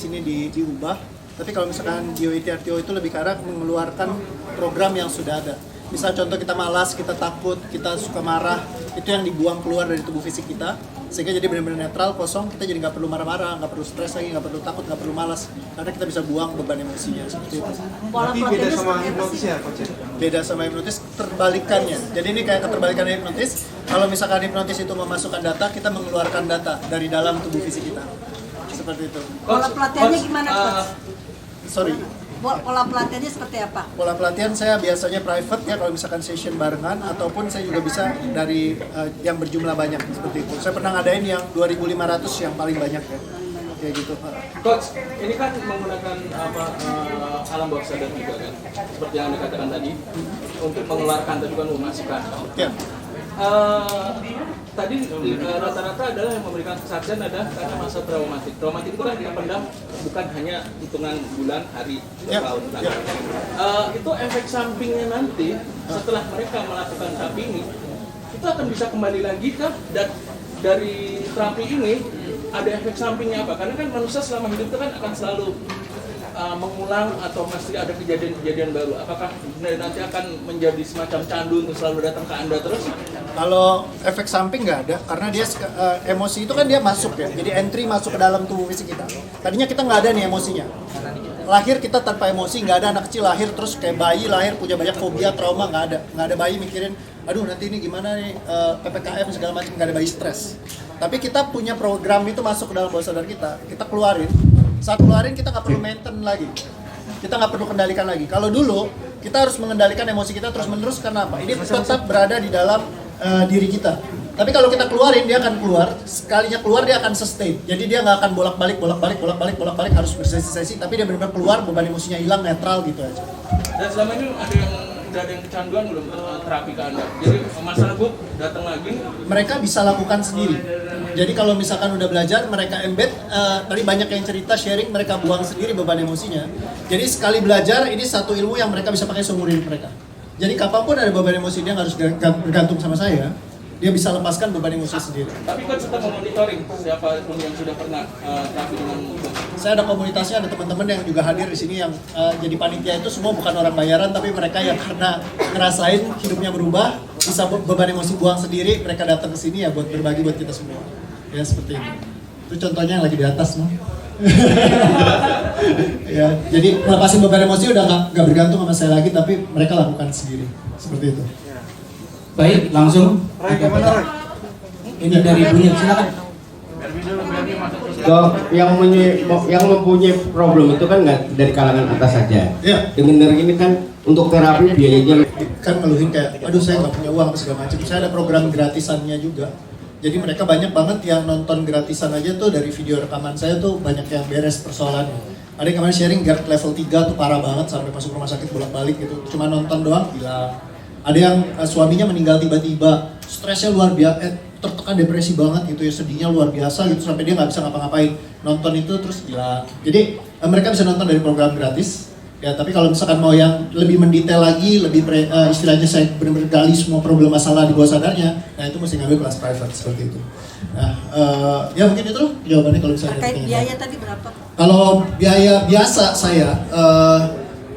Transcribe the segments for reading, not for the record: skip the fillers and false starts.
sini diubah. Tapi kalau misalkan GOIT-RTO itu lebih ke arah mengeluarkan program yang sudah ada. Misal contoh kita malas, kita takut, kita suka marah, itu yang dibuang keluar dari tubuh fisik kita. Sehingga jadi benar-benar netral, kosong, kita jadi nggak perlu marah-marah, nggak perlu stres lagi, nggak perlu takut, nggak perlu malas. Karena kita bisa buang beban emosinya, seperti itu. Tapi beda sama hipnotis ya, Coach? Beda sama hipnotis, terbalikannya. Jadi ini kayak keterbalikan hipnotis. Kalau misalkan hipnotis itu memasukkan data, kita mengeluarkan data dari dalam tubuh fisik kita. Seperti itu. Pola pelatihannya gimana, Coach? Sorry. Pola pelatihannya seperti apa? Pola pelatihan saya biasanya private ya kalau misalkan session barengan, ataupun saya juga bisa dari yang berjumlah banyak seperti itu. Saya pernah ngadain yang 2.500 yang paling banyak ya. Kayak gitu, Pak. Coach, ini kan menggunakan alam bawah sadar juga kan, seperti yang Anda katakan tadi, untuk mengeluarkan tadi kan memasukkan. Ya. Tadi rata-rata adalah yang memberikan kesaksian adalah karena masa traumatik. Traumatik itu kan kita pendam bukan hanya hitungan bulan, hari, tahun. Itu efek sampingnya nanti setelah mereka melakukan terapi ini, itu akan bisa kembali lagi kah? Dan dari terapi ini ada efek sampingnya apa? Karena kan manusia selama hidup itu kan akan selalu mengulang atau masih ada kejadian-kejadian baru. Apakah nanti akan menjadi semacam candu untuk selalu datang ke Anda terus? Kalau efek samping nggak ada, karena dia emosi itu kan dia masuk ya, jadi entry masuk ke dalam tubuh fisik kita. Tadinya kita nggak ada nih emosinya. Lahir kita tanpa emosi, nggak ada anak kecil lahir terus kayak bayi lahir punya banyak fobia, trauma, nggak ada bayi mikirin, aduh nanti ini gimana nih PPKM segala macam, nggak ada bayi stres. Tapi kita punya program itu masuk ke dalam bawah sadar kita keluarin. Saat keluarin kita nggak perlu maintain lagi, kita nggak perlu kendalikan lagi. Kalau dulu kita harus mengendalikan emosi kita terus menerus karena apa? Ini tetap berada di dalam diri kita. Tapi kalau kita keluarin, dia akan keluar. Sekalinya keluar dia akan sustain. Jadi dia nggak akan bolak-balik harus bersesi-sesi. Tapi dia benar-benar keluar, beban emosinya hilang, netral gitu aja. Dan selama ini udah ada yang kecanduan belum terapi ke Anda? Jadi masalah bu datang lagi? Mereka bisa lakukan sendiri. Jadi kalau misalkan udah belajar, mereka embed. Tadi banyak yang cerita sharing, mereka buang sendiri beban emosinya. Jadi sekali belajar, ini satu ilmu yang mereka bisa pakai seumur hidup mereka. Jadi kapanpun ada beban emosi, dia nggak harus bergantung sama saya. Dia bisa lepaskan beban emosi sendiri. Tapi kan tetap memonitoring siapapun yang sudah pernah terapi dengan saya ada komunitasnya, ada teman-teman yang juga hadir di sini yang jadi panitia itu semua bukan orang bayaran, tapi mereka yang karena ngerasain hidupnya berubah, bisa beban emosi buang sendiri, mereka datang ke sini ya buat berbagi buat kita semua. Ya seperti itu. Itu contohnya yang lagi di atas, no? Ya, jadi melepasin beban emosi udah nggak bergantung sama saya lagi, tapi mereka lakukan sendiri. Seperti itu. Baik, langsung. Ini dari Bunyip, silakan. Yang mempunyai problem itu kan nggak dari kalangan atas saja. Ya. Dengan ini kan untuk terapi biayanya kan ngeluhin kayak, aduh saya nggak punya uang segala macam. Saya ada program gratisannya juga. Jadi mereka banyak banget yang nonton gratisan aja tuh dari video rekaman saya tuh banyak yang beres persoalannya. Ada yang kemarin sharing GERD level 3 tuh parah banget sampai masuk rumah sakit bolak-balik gitu. Cuma nonton doang hilang. Ada yang suaminya meninggal tiba-tiba, stresnya luar biasa, tertekan depresi banget gitu ya, sedihnya luar biasa gitu sampai dia nggak bisa ngapa-ngapain. Nonton itu terus hilang. Jadi mereka bisa nonton dari program gratis. Ya, tapi kalau misalkan mau yang lebih mendetail lagi, lebih istilahnya saya benar-benar gali semua problem masalah di bawah sadarnya, nah itu mesti ngambil kelas private seperti itu. Nah, ya mungkin itu jawabannya kalau misalnya. Terkait biaya tadi berapa? Kalau biaya biasa saya,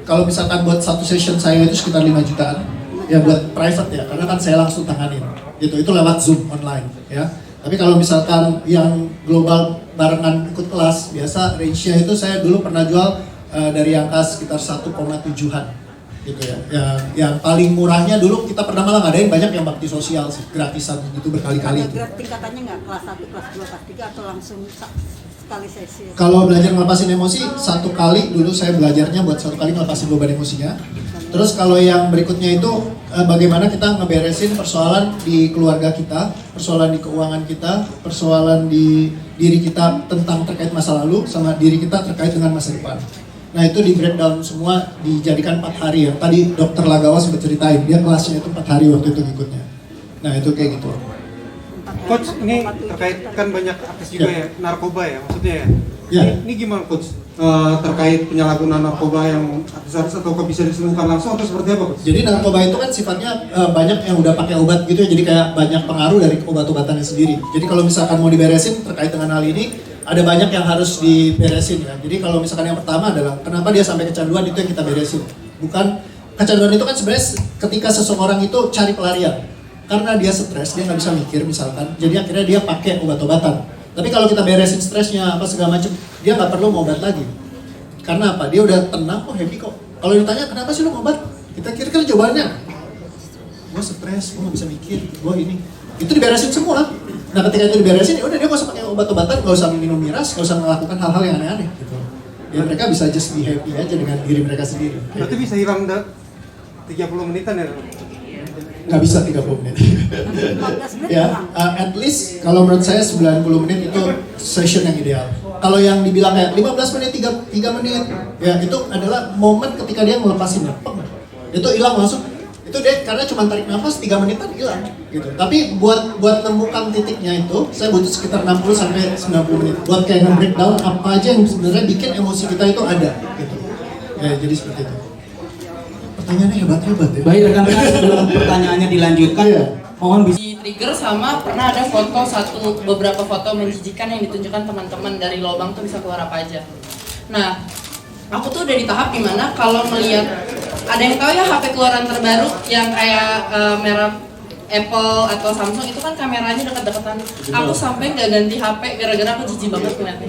kalau misalkan buat satu session saya itu sekitar 5 jutaan. Ya buat private ya, karena kan saya langsung tanganin gitu, itu lewat Zoom online ya. Tapi kalau misalkan yang global barengan ikut kelas, biasa range-nya itu saya dulu pernah jual dari angka sekitar 1,7-an gitu ya. Yang paling murahnya dulu kita pernah malah ngadain banyak yang bakti sosial sih, gratisan gitu berkali-kali. Ada tingkatannya nggak, kelas 1, kelas 2, kelas 3 atau langsung sekali sesi? Kalau belajar ngelepasin emosi, satu kali dulu saya belajarnya buat satu kali ngelepasin beban emosinya. Terus kalau yang berikutnya itu bagaimana kita ngeberesin persoalan di keluarga kita, persoalan di keuangan kita, persoalan di diri kita tentang terkait masa lalu sama diri kita terkait dengan masa depan. Nah itu di breakdown semua dijadikan 4 hari ya. Tadi Dokter Lagawa sempat ceritain, dia kelasnya itu 4 hari waktu itu ngikutnya. Nah itu kayak gitu. Coach, ini terkait kan banyak artis juga ya, narkoba ya maksudnya ya. Ya. Ini gimana Coach? Terkait penyalahgunaan narkoba yang artis-artis atau bisa disembuhkan langsung atau seperti apa Coach? Jadi narkoba itu kan sifatnya banyak yang udah pakai obat gitu ya, jadi kayak banyak pengaruh dari obat-obatannya sendiri. Jadi kalau misalkan mau diberesin terkait dengan hal ini, ada banyak yang harus diberesin ya. Jadi kalau misalkan yang pertama adalah kenapa dia sampai kecanduan, itu yang kita beresin. Bukan kecanduan itu kan sebenarnya ketika seseorang itu cari pelarian. Karena dia stres, dia nggak bisa mikir misalkan. Jadi akhirnya dia pakai obat-obatan. Tapi kalau kita beresin stresnya apa segala macam, dia nggak perlu ngobat lagi. Karena apa? Dia udah tenang, happy kok. Kalau ditanya kenapa sih lu ngobat? Kita kira-kira jawabannya. Gue stres, gue nggak bisa mikir, gue ini. Itu diberesin semua. Nah ketika itu diberesin, ya udah dia nggak usah pakai obat-obatan, nggak usah minum miras, nggak usah melakukan hal-hal yang aneh-aneh gitu. Ya mereka bisa just be happy aja dengan diri mereka sendiri. Berarti bisa hilang 30 menitan ya? Nggak bisa 30 menit. 14 menit Ya, doang. at least kalau menurut saya 90 menit itu session yang ideal. Kalau yang dibilang kayak 15 menit, 3 menit, ya itu adalah momen ketika dia ngelepasinnya. Itu hilang langsung. Itu dia karena cuma tarik nafas 3 menitan hilang gitu. Tapi buat menemukan titiknya itu saya butuh sekitar 60 sampai 90 menit. Buat kayak nge-breakdown apa aja yang sebenarnya bikin emosi kita itu ada gitu. Ya, jadi seperti itu. Pertanyaannya hebat-hebat ya. Baik rekan-rekan, sebelum pertanyaannya dilanjutkan, Iya. mohon bisa Di trigger sama pernah ada beberapa foto menjijikan yang ditunjukkan teman-teman dari lubang tuh bisa keluar apa aja. Nah, aku tuh udah di tahap dimana kalau melihat ada yang tahu ya HP keluaran terbaru yang kayak merek Apple atau Samsung itu kan kameranya dekat-dekatan. Aku sampai nggak ganti HP gara-gara aku jijik banget ngeliatnya.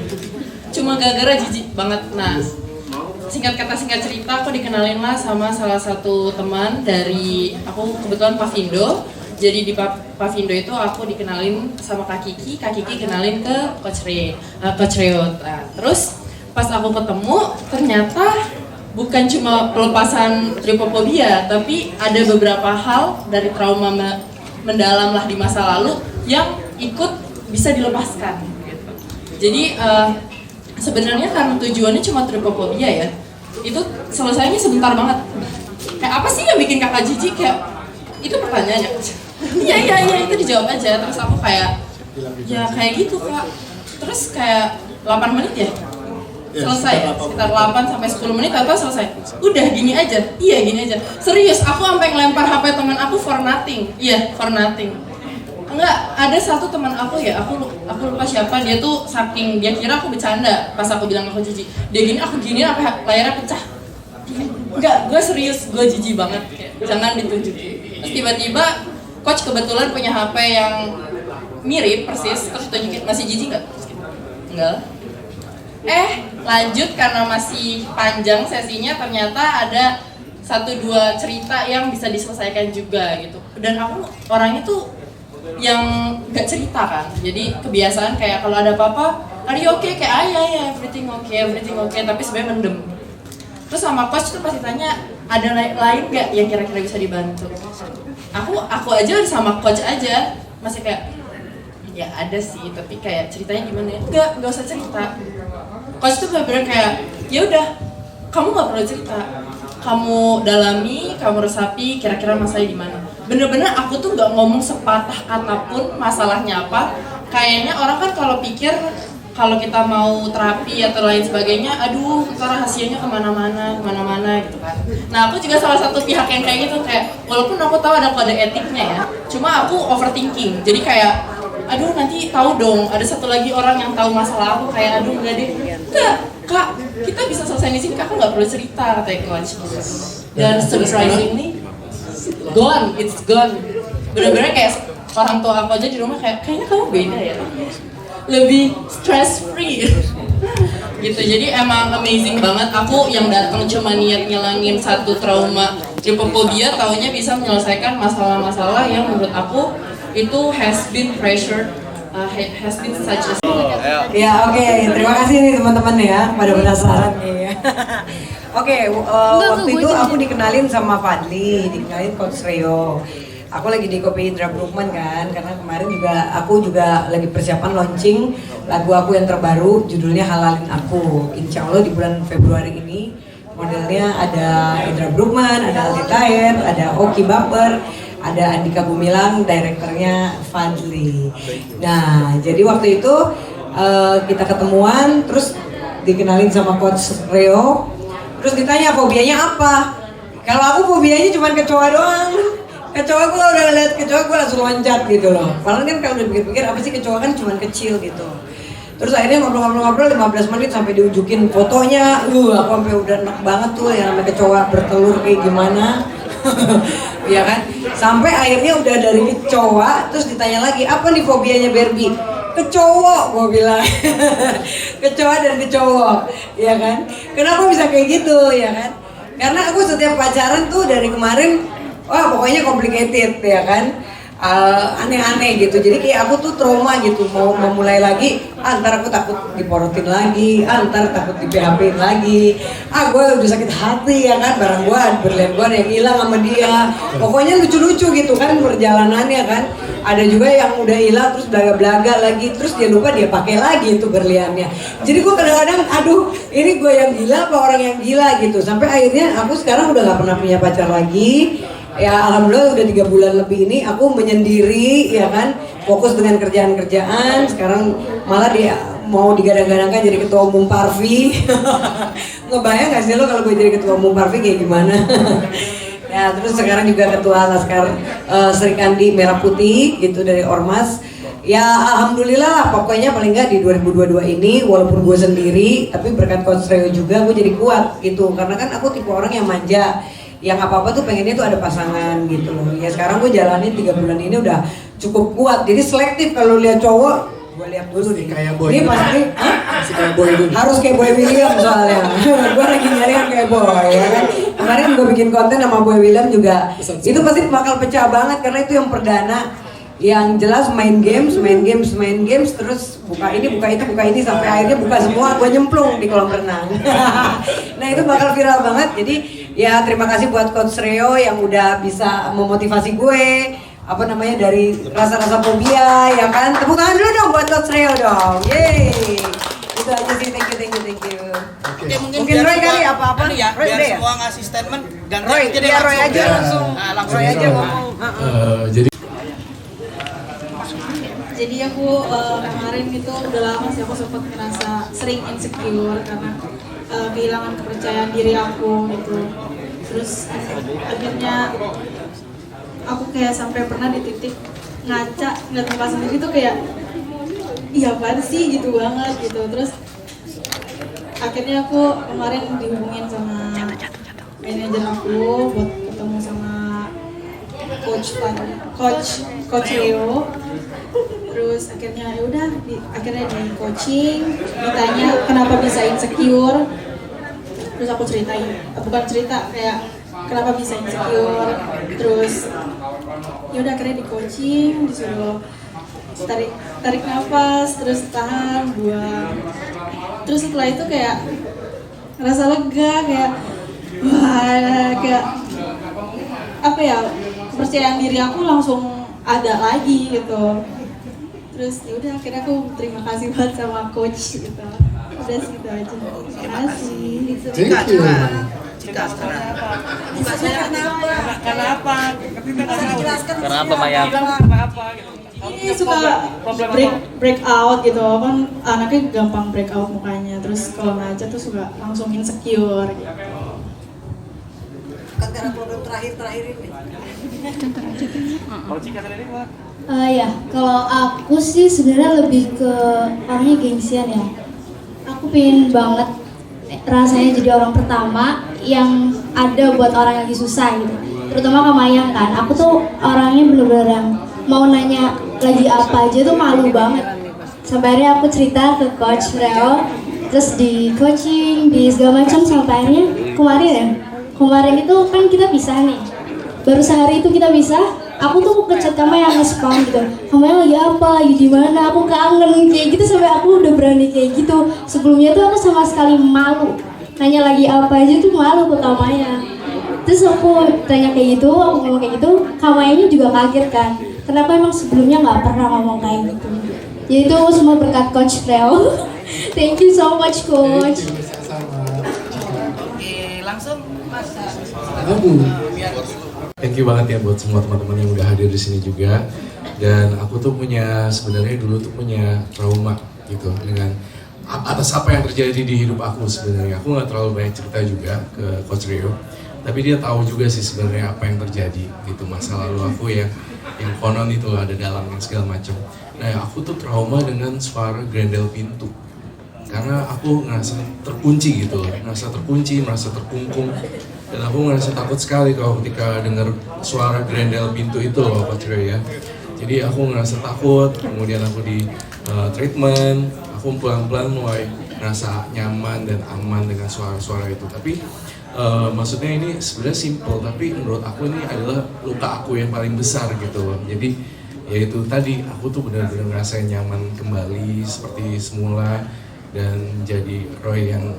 Cuma gara-gara jijik banget. Nah, singkat cerita aku dikenalin lah sama salah satu teman dari aku kebetulan Pavindo. Jadi di Pavindo itu aku dikenalin sama Kak Kiki kenalin ke Coach Reo. Nah, terus pas aku ketemu ternyata bukan cuma pelepasan tripofobia, tapi ada beberapa hal dari trauma mendalam lah di masa lalu yang ikut bisa dilepaskan gitu. Jadi sebenarnya karena tujuannya cuma tripofobia ya, itu selesainya sebentar banget. Kayak apa sih yang bikin kakak jijik, kayak itu pertanyaannya. Iya itu dijawab aja. Terus aku kayak ya kayak gitu Kak. Terus kayak 8 menit ya selesai ya, sekitar 8 sampai 10 menit atau selesai. Udah gini aja. Iya gini aja. Serius, aku sampai ngelempar HP teman aku for nothing. Iya, for nothing. Enggak, ada satu teman aku ya, aku lupa siapa, dia tuh saking dia kira aku bercanda pas aku bilang aku jijik. Dia gini, aku gini sampai layarnya pecah. Enggak, gue serius, gue jijik banget. Kayak, jangan ditunjukin. Terus tiba-tiba coach kebetulan punya HP yang mirip persis, terus tunjukin, masih jijik nggak? Enggak. Lanjut karena masih panjang sesinya, ternyata ada 1-2 cerita yang bisa diselesaikan juga gitu. Dan aku orangnya tuh yang nggak cerita kan, jadi kebiasaan kayak kalau ada apa-apa, are you okay? Kayak ya everything okay, tapi sebenarnya mendem. Terus sama coach tuh pasti tanya, ada lain nggak yang kira-kira bisa dibantu? Aku aja sama coach aja masih kayak ya ada sih, tapi kayak ceritanya gimana ya? Nggak usah cerita. Coach tuh bener-bener kayak ya udah, kamu nggak perlu cerita, kamu dalami, kamu resapi kira-kira masalahnya di mana. Bener-bener aku tuh nggak ngomong sepatah kata pun masalahnya apa. Kayaknya orang kan kalau pikir kalau kita mau terapi atau lain sebagainya, aduh ntar rahasianya kemana-mana gitu kan. Nah aku juga salah satu pihak yang kayak gitu, kayak walaupun aku tahu ada kode etiknya ya, cuma aku overthinking. Jadi kayak aduh nanti tahu dong ada satu lagi orang yang tahu masalah aku, kayak aduh enggak deh, enggak Kak, kita bisa selesai di sini, Kakak nggak perlu cerita, katanya coach. Dan surprisingly it's gone. Bener-bener kayak orang tua aku aja di rumah kayak kayaknya kamu beda ya, lebih stress free gitu. Jadi emang amazing banget. Aku yang datang cuma niat ngilangin satu trauma tripofobia, taunya bisa menyelesaikan masalah-masalah yang menurut aku itu has been such a Ya oke, terima kasih nih teman-teman ya pada penasaran nih. Oke, waktu itu aku dikenalin sama Fadli, dikenalin Coach Reo. Aku lagi di Kopi Indra Brookman kan, karena kemarin aku juga lagi persiapan launching lagu aku yang terbaru, judulnya Halalin Aku. Insya Allah di bulan Februari ini. Modelnya ada Indra Brookman, ada Aldi Taher, ada Oki Baper, ada Andika Gumilang, direkturnya Fadli. Nah, jadi waktu itu kita ketemuan, terus dikenalin sama Coach Reo, terus ditanya fobianya apa. Kalau aku fobianya cuma kecoa doang. Kecoa gue udah lihat kecoa gue langsung loncat gitu loh. Padahal kan kalau udah pikir-pikir apa sih kecoa, kan cuma kecil gitu. Terus akhirnya ngobrol-ngobrol 15 menit sampai diunjukin fotonya. Aku sampai udah enak banget tuh yang namanya kecoa bertelur kayak gimana. Ya kan? Sampai akhirnya udah dari kecoa terus ditanya lagi, "Apa nih fobianya Barbie?" Kecoa, gue bilang. Kecoa dan kecoa, ya kan? Kenapa bisa kayak gitu, ya kan? Karena aku setiap pacaran tuh dari kemarin, wah pokoknya complicated, ya kan? Aneh-aneh gitu, jadi kayak aku tuh trauma gitu, mau memulai lagi, ntar aku takut diporotin lagi, ntar takut di PHP lagi, gue udah sakit hati ya kan, barang berlian gue yang hilang sama dia, pokoknya lucu-lucu gitu kan perjalanannya kan, ada juga yang udah hilang terus belaga-belaga lagi, terus dia lupa dia pakai lagi itu berliannya, jadi gue kadang-kadang, aduh ini gue yang gila apa orang yang gila gitu, sampai akhirnya aku sekarang udah gak pernah punya pacar lagi. Ya alhamdulillah udah 3 bulan lebih ini aku menyendiri ya kan, fokus dengan kerjaan-kerjaan. Sekarang malah dia mau digadang-gadangkan jadi ketua umum Parvi. Ngebayang gak sih lo kalau gue jadi ketua umum Parvi kayak gimana? Ya terus sekarang juga ketua Laskar Sri Kandi Merah Putih gitu dari Ormas. Ya alhamdulillah lah, pokoknya paling nggak di 2022 ini walaupun gue sendiri tapi berkat Coach Reo juga gue jadi kuat gitu, karena kan aku tipe orang yang manja, yang apa-apa tuh pengennya tuh ada pasangan gitu loh. Ya sekarang gue jalanin 3 bulan ini udah cukup kuat, jadi selektif kalau lihat cowok gue lihat dulu nih kayak boy. Ini pasti Masih kayak boy dulu. harus kayak Boy William soalnya. Gue lagi nyari yang kayak Boy ya kan. Kemarin gue bikin konten sama Boy William juga, itu pasti bakal pecah banget karena itu yang perdana. Yang jelas main games terus buka ini sampai akhirnya buka semua, gue nyemplung di kolam renang. Nah itu bakal viral banget. Jadi ya terima kasih buat Coach Reo yang udah bisa memotivasi gue dari rasa-rasa fobia ya kan. Tepuk tangan dulu dong buat Coach Reo dong. Yeay. Itu aja sih, thank you. Oke, Mungkin Roy kali apa-apa ya, Roy biar udah ya? semua ngasih statement dan Roy aja langsung. langsung Roy aja ngomong. Jadi aku kemarin itu udah lama sih aku sempat ngerasa sering insecure karena kehilangan kepercayaan diri aku gitu. Terus akhirnya aku kayak sampai pernah di titik ngaca ngeliat muka sendiri tuh kayak iya apaan sih gitu banget gitu. Terus akhirnya aku kemarin dihubungin sama manajer aku buat ketemu sama coach Leo. Terus akhirnya ya udah akhirnya di coaching, ditanya kenapa bisa insecure. Terus aku bukan cerita kayak kenapa bisa insecure. Terus ya udah akhirnya di coaching, disuruh tarik nafas, terus tahan, buang. Terus setelah itu kayak ngerasa lega, kayak wah, kayak apa ya, kepercayaan diri aku langsung ada lagi gitu. Terus ya udah akhirnya aku terima kasih banget sama coach gitu. Udah segitu aja. Terima kasih. Cerita bukan saya kenapa Kenapa Maya? Ini suka break out gitu kan, anaknya gampang break out mukanya. Terus kalau ngaca tuh suka langsung insecure gitu. Karena problem terakhir ini. Ya, kalau aku sih sebenarnya lebih ke orangnya gengsian ya. Aku pengen banget rasanya jadi orang pertama yang ada buat orang yang lagi susah gitu. Terutama Kamayang kan, aku tuh orangnya bener-bener yang mau nanya lagi apa aja tuh malu banget. Sampai akhirnya aku cerita ke Coach Reo, terus di coaching, di segala macam, sampai akhirnya kemarin itu kan kita pisah nih. Baru sehari itu kita pisah. Aku tuh ngechat Kamayang nge-spam gitu, Kamayang lagi apa, lagi di mana, aku kangen kayak gitu, sampai aku udah berani kayak gitu. Sebelumnya tuh aku sama sekali malu, nanya lagi apa aja tuh malu ke Kamayang. Terus aku tanya kayak gitu, aku ngomong kayak gitu, Kamayangnya juga kaget kan, kenapa emang sebelumnya nggak pernah ngomong kayak gitu. Jadi itu semua berkat Coach Reo. Thank you so much Coach. Oke, langsung Mas. Thank you banget ya buat semua teman-teman yang udah hadir di sini juga. Dan aku tuh sebenarnya dulu tuh punya trauma gitu dengan atas apa yang terjadi di hidup aku sebenarnya. Aku nggak terlalu banyak cerita juga ke Coach Reo, tapi dia tahu juga sih sebenarnya apa yang terjadi gitu, masa lalu aku yang konon itu ada dalam yang segala macam. Nah aku tuh trauma dengan suara grendel pintu, karena aku ngerasa terkunci gitu loh, ngerasa terkunci, merasa terkungkung, dan aku ngerasa takut sekali kalau ketika dengar suara grendel pintu itu loh Pak Troy ya. Jadi aku ngerasa takut, kemudian aku di treatment, aku pelan-pelan mulai ngerasa nyaman dan aman dengan suara-suara itu. Tapi maksudnya ini sebenarnya simple, tapi menurut aku ini adalah luka aku yang paling besar gitu loh. Jadi yaitu tadi aku tuh benar-benar ngerasain nyaman kembali seperti semula dan jadi Roy yang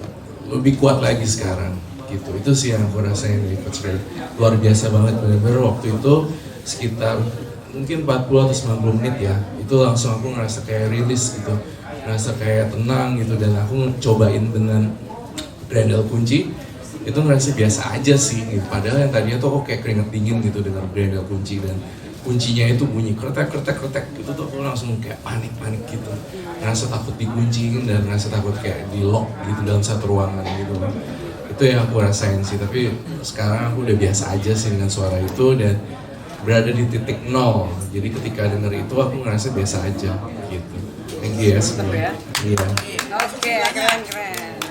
lebih kuat lagi sekarang gitu. Itu sih yang aku rasain dari Coach Ray. Luar biasa banget benar-benar waktu itu sekitar mungkin 40 atau 90 menit ya. Itu langsung aku ngerasa kayak rilis gitu. Ngerasa kayak tenang gitu, dan aku cobain dengan grendel kunci. Itu ngerasa biasa aja sih gitu. Padahal yang tadinya tuh aku kayak keringet dingin gitu dengan grendel kunci, dan kuncinya itu bunyi kretek itu tuh aku langsung kayak panik gitu, ngerasa takut dikunciin dan ngerasa takut kayak di lock gitu dalam satu ruangan gitu. Itu yang aku rasain sih, tapi sekarang aku udah biasa aja sih dengan suara itu dan berada di titik nol. Jadi ketika denger itu aku ngerasa biasa aja gitu. Thank you ya semua. Iya. Oke, keren.